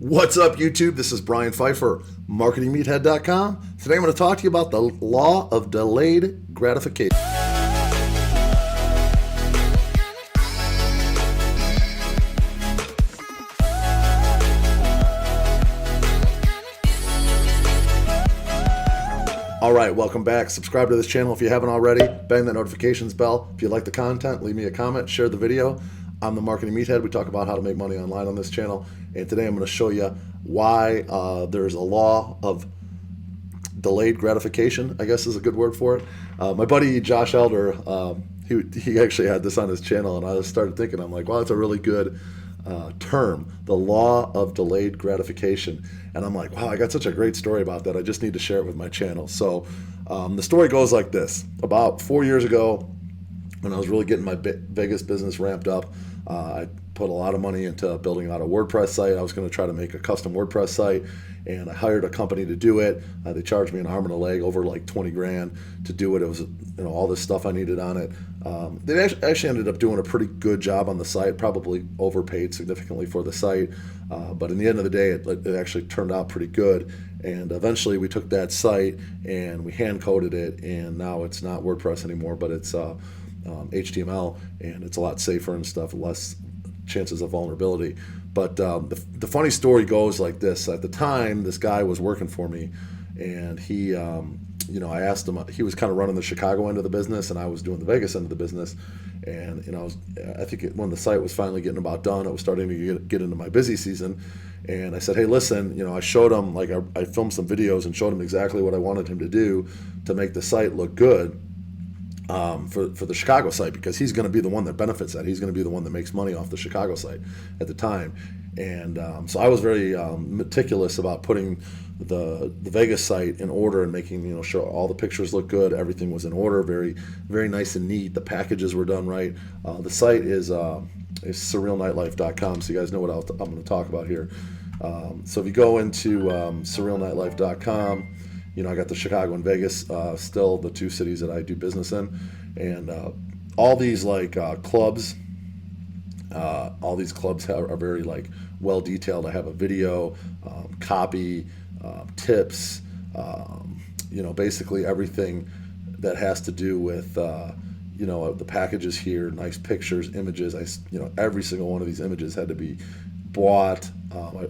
What's up, YouTube? This is Brian Pfeiffer, marketingmeathead.com. Today I'm going to talk to you about the Law of Delayed Gratification. All right, welcome back. Subscribe to this channel if you haven't already. Bang that notifications bell. If you like the content, leave me a comment, share the video. I'm the Marketing Meathead. We talk about how to make money online on this channel. And today I'm going to show you why there's a law of delayed gratification, I guess is a good word for it. My buddy Josh Elder, he actually had this on his channel, and I started thinking, I'm like, wow, that's a really good term, the law of delayed gratification. And I'm like, wow, I got such a great story about that. I just need to share it with my channel. So the story goes like this. About 4 years ago, when I was really getting my Vegas business ramped up, I put a lot of money into building out a WordPress site. I was going to try to make a custom WordPress site, and I hired a company to do it. They charged me an arm and a leg, over like 20 grand to do it. It was, all this stuff I needed on it. They actually ended up doing a pretty good job on the site, probably overpaid significantly for the site. But in the end of the day, it actually turned out pretty good. And eventually we took that site and we hand coded it, and now it's not WordPress anymore, but it's HTML, and it's a lot safer and stuff, less chances of vulnerability. But the funny story goes like this. At the time, this guy was working for me, and he, I asked him, he was kind of running the Chicago end of the business, and I was doing the Vegas end of the business. And I think when the site was finally getting about done, it was starting to get into my busy season. And I said, hey, listen, I showed him, like I filmed some videos and showed him exactly what I wanted him to do to make the site look good. For the Chicago site, because he's going to be the one that benefits that. He's going to be the one that makes money off the Chicago site at the time. And so I was very meticulous about putting the Vegas site in order and making sure all the pictures look good, everything was in order, very, very nice and neat. The packages were done right. The site is surrealnightlife.com, so you guys know what I'm going to talk about here. So if you go into surrealnightlife.com, I got the Chicago and Vegas, still the two cities that I do business in, and all these clubs. All these clubs are very well detailed. I have a video, copy, tips, basically everything that has to do with the packages here, nice pictures, images. Every single one of these images had to be bought.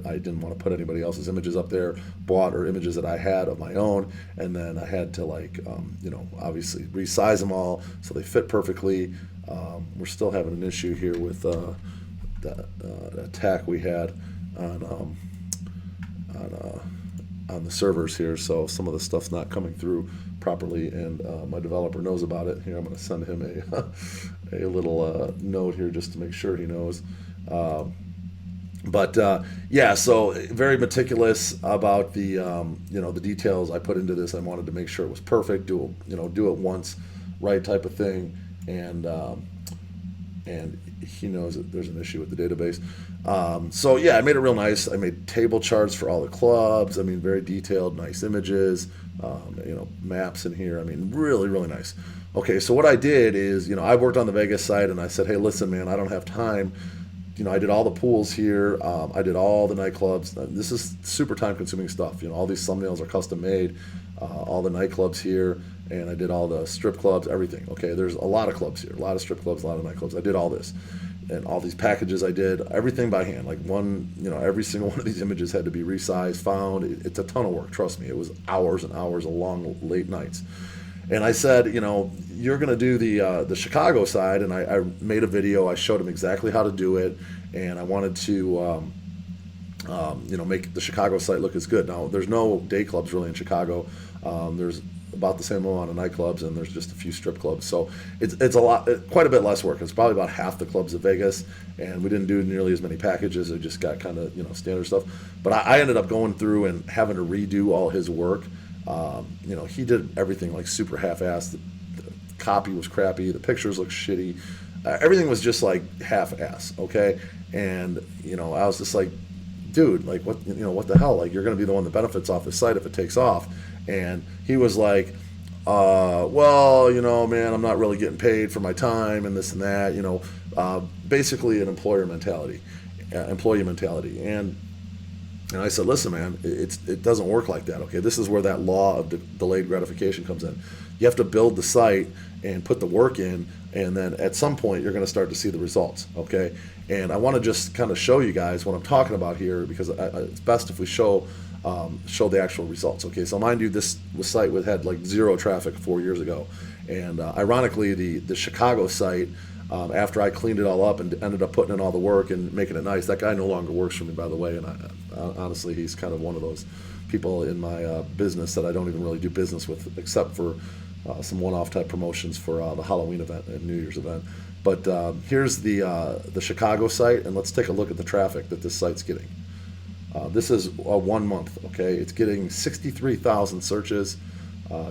I didn't want to put anybody else's images up there, bought, or images that I had of my own, and then I had to obviously resize them all so they fit perfectly. We're still having an issue here with the attack we had on the servers here, so some of the stuff's not coming through properly, and my developer knows about it. Here, I'm going to send him a little note here just to make sure he knows. Yeah, so very meticulous about the the details I put into this. I wanted to make sure it was perfect, do it once, right type of thing, and he knows that there's an issue with the database. So yeah, I made it real nice. I made table charts for all the clubs. Very detailed, nice images, maps in here. Really, really nice. Okay, so what I did is, I worked on the Vegas site, and I said, hey, listen, man, I don't have time. I did all the pools here. I did all the nightclubs. This is super time-consuming stuff. All these thumbnails are custom made. All the nightclubs here, and I did all the strip clubs, everything. Okay, there's a lot of clubs here, a lot of strip clubs, a lot of nightclubs. I did all this, and all these packages I did everything by hand. Every single one of these images had to be resized, found. It's a ton of work. Trust me, it was hours and hours of long, late nights. And I said, you're going to do the Chicago side, and I made a video. I showed him exactly how to do it, and I wanted to, make the Chicago site look as good. Now, there's no day clubs really in Chicago. There's about the same amount of nightclubs, and there's just a few strip clubs. So it's quite a bit less work. It's probably about half the clubs of Vegas, and we didn't do nearly as many packages. I just got kind of standard stuff. But I ended up going through and having to redo all his work. He did everything super half-assed. The copy was crappy. The pictures looked shitty. Everything was just half-ass. Okay, and I was just like, dude, what the hell? You're going to be the one that benefits off this site if it takes off. And he was like, well, man, I'm not really getting paid for my time and this and that. Basically an employee mentality. And And I said, listen, man, it doesn't work like that. Okay, this is where that law of delayed gratification comes in. You have to build the site and put the work in, and then at some point you're going to start to see the results. Okay, and I want to just kind of show you guys what I'm talking about here, because it's best if we show the actual results. Okay, so mind you, this site had like 0 traffic 4 years ago, and ironically, the Chicago site, after I cleaned it all up and ended up putting in all the work and making it nice, that guy no longer works for me, by the way, and honestly, he's kind of one of those people in my business that I don't even really do business with, except for some one-off type promotions for the Halloween event and New Year's event. But here's the Chicago site, and let's take a look at the traffic that this site's getting. This is 1 month, okay? It's getting 63,000 searches,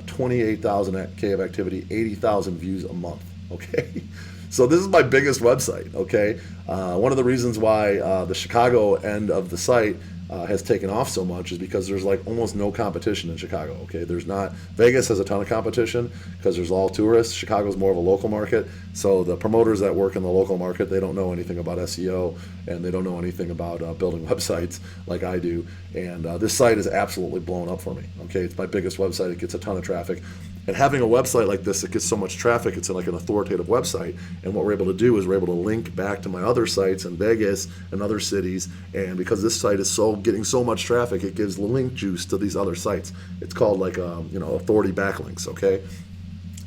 28,000 K of activity, 80,000 views a month, okay? So this is my biggest website, okay? One of the reasons why the Chicago end of the site has taken off so much is because there's like almost no competition in Chicago, okay? There's not, Vegas has a ton of competition because there's all tourists. Chicago's more of a local market, so the promoters that work in the local market, they don't know anything about SEO, and they don't know anything about building websites like I do, and this site is absolutely blown up for me, okay? It's my biggest website. It gets a ton of traffic. And having a website like this that gets so much traffic, it's like an authoritative website. And what we're able to do is we're able to link back to my other sites in Vegas and other cities. And because this site is getting so much traffic, it gives link juice to these other sites. It's called like authority backlinks. Okay,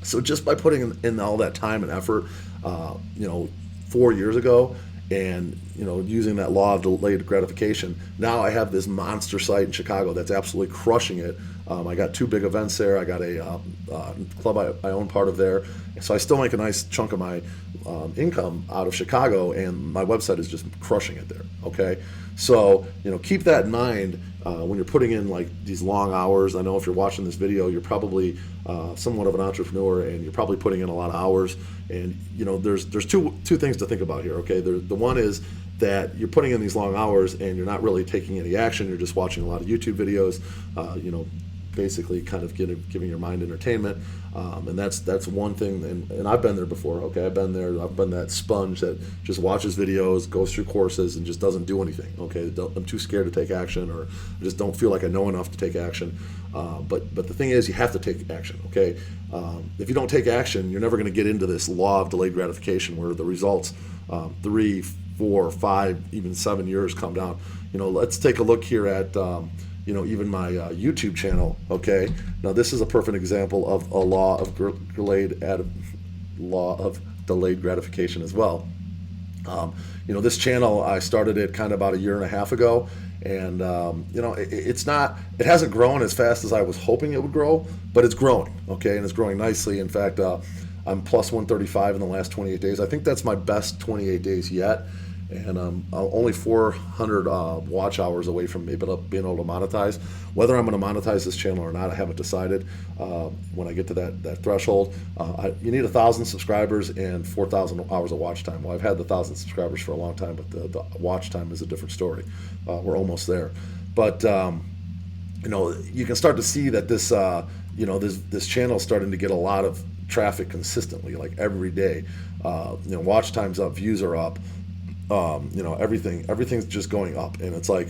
so just by putting in all that time and effort, 4 years ago, and using that law of delayed gratification, now I have this monster site in Chicago that's absolutely crushing it. I got 2 big events there. I got a club I own part of there, so I still make a nice chunk of my income out of Chicago, and my website is just crushing it there. Okay, so keep that in mind when you're putting in like these long hours. I know if you're watching this video, you're probably somewhat of an entrepreneur, and you're probably putting in a lot of hours. And there's two things to think about here. Okay, the one is that you're putting in these long hours and you're not really taking any action. You're just watching a lot of YouTube videos. Basically kind of giving your mind entertainment, and that's one thing. And I've been there before. Okay, I've been there. I've been that sponge that just watches videos, goes through courses, and just doesn't do anything. Okay, I'm too scared to take action, or I just don't feel like I know enough to take action. But the thing is, you have to take action. Okay, if you don't take action, you're never going to get into this law of delayed gratification where the results 3, 4, 5, even 7 years come down. Let's take a look here at even my YouTube channel. Okay, now this is a perfect example of a law of delayed gratification as well. This channel, I started it kind of about 1.5 years ago, and it hasn't grown as fast as I was hoping it would grow, but it's growing. Okay, and it's growing nicely. In fact, I'm plus 135 in the last 28 days. I think that's my best 28 days yet. And I'm only 400 watch hours away from being able to monetize. Whether I'm going to monetize this channel or not, I haven't decided. When I get to that threshold, you need 1,000 subscribers and 4,000 hours of watch time. Well, I've had the 1,000 subscribers for a long time, but the watch time is a different story. We're almost there. But you can start to see that this this channel is starting to get a lot of traffic consistently, like every day. Watch time's up, views are up. Everything's just going up, and it's like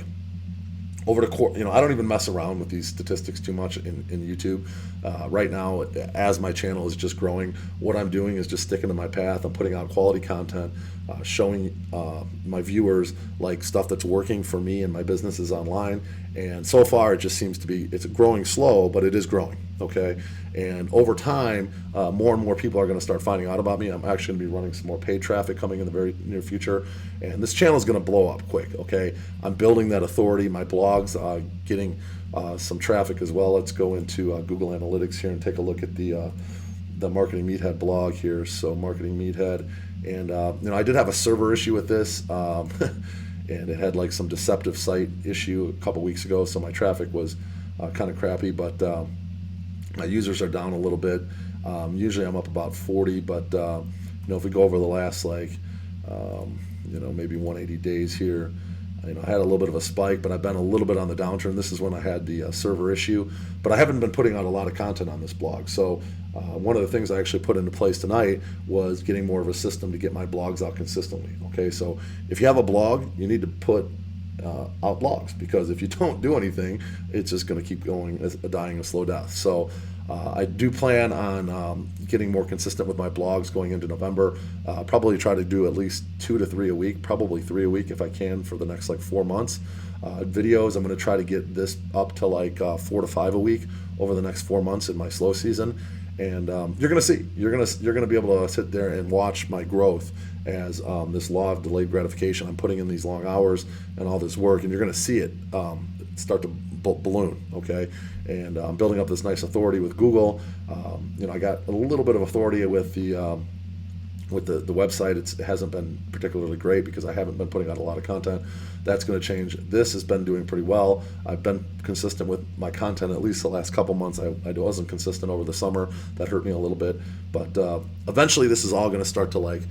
over the course. I don't even mess around with these statistics too much in YouTube. Right now, as my channel is just growing, what I'm doing is just sticking to my path. I'm putting out quality content, showing my viewers like stuff that's working for me and my businesses online. And so far, it just seems to be, it's growing slow, but it is growing. Okay, and over time, more and more people are going to start finding out about me. I'm actually going to be running some more paid traffic coming in the very near future, and this channel is going to blow up quick. Okay, I'm building that authority. My blog's getting some traffic as well. Let's go into Google Analytics here and take a look at the Marketing Meathead blog here. So Marketing Meathead, and I did have a server issue with this, and it had like some deceptive site issue a couple weeks ago, so my traffic was kind of crappy, but my users are down a little bit. Usually I'm up about 40, but if we go over the last maybe 180 days here, I had a little bit of a spike, but I've been a little bit on the downturn. This is when I had the server issue, but I haven't been putting out a lot of content on this blog. So one of the things I actually put into place tonight was getting more of a system to get my blogs out consistently. Okay, so if you have a blog, you need to put out blogs, because if you don't do anything, it's just going to keep going, as dying a slow death. So I do plan on getting more consistent with my blogs going into November. Probably try to do at least 2 to 3 a week, probably 3 a week if I can, for the next like 4 months. Videos, I'm going to try to get this up to like 4 to 5 a week over the next 4 months in my slow season. And you're going to see, you're going to be able to sit there and watch my growth as this law of delayed gratification. I'm putting in these long hours and all this work, and you're going to see it start to balloon, okay? And I'm building up this nice authority with Google. I got a little bit of authority with the website. It hasn't been particularly great because I haven't been putting out a lot of content. That's going to change. This has been doing pretty well. I've been consistent with my content at least the last couple months. I wasn't consistent over the summer. That hurt me a little bit. But eventually this is all going to start to like,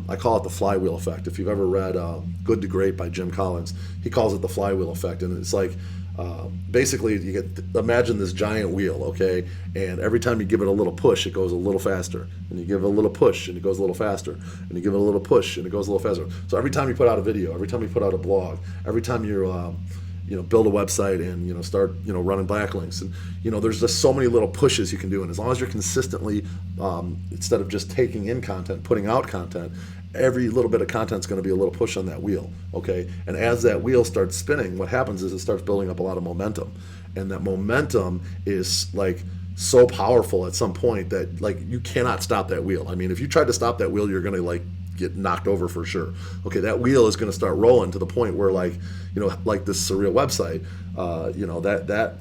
I call it the Flywheel Effect. If you've ever read Good to Great by Jim Collins, he calls it the Flywheel Effect. And it's like, basically you imagine this giant wheel, okay, and every time you give it a little push, it goes a little faster, and you give it a little push and it goes a little faster, and you give it a little push and it goes a little faster. So every time you put out a video, every time you put out a blog, every time you build a website and start running backlinks, and there's just so many little pushes you can do. And as long as you're consistently, instead of just taking in content, putting out content, every little bit of content is going to be a little push on that wheel, okay? And as that wheel starts spinning, what happens is it starts building up a lot of momentum. And that momentum is like so powerful at some point that like you cannot stop that wheel. I mean, if you try to stop that wheel, you're going to like get knocked over for sure. Okay, that wheel is going to start rolling to the point where like this surreal website,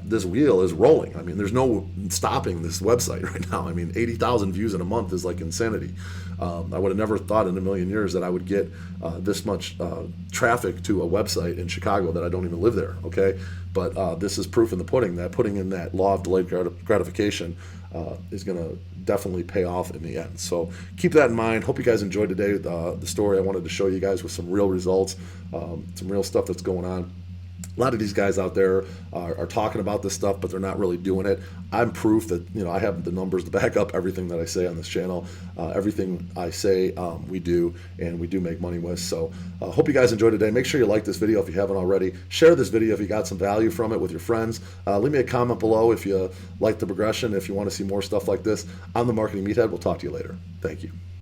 this wheel is rolling. I mean, there's no stopping this website right now. I mean, 80,000 views in a month is like insanity. I would have never thought in a million years that I would get this much traffic to a website in Chicago that I don't even live there, okay? But this is proof in the pudding that putting in that law of delayed gratification is going to definitely pay off in the end. So keep that in mind. Hope you guys enjoyed today the story. I wanted to show you guys with some real results, some real stuff that's going on. A lot of these guys out there are talking about this stuff, but they're not really doing it. I'm proof that I have the numbers to back up everything that I say on this channel. Everything I say, we do, and we do make money with. So hope you guys enjoyed today. Make sure you like this video if you haven't already. Share this video if you got some value from it with your friends. Leave me a comment below if you like the progression, if you want to see more stuff like this. I'm the Marketing Meathead. We'll talk to you later. Thank you.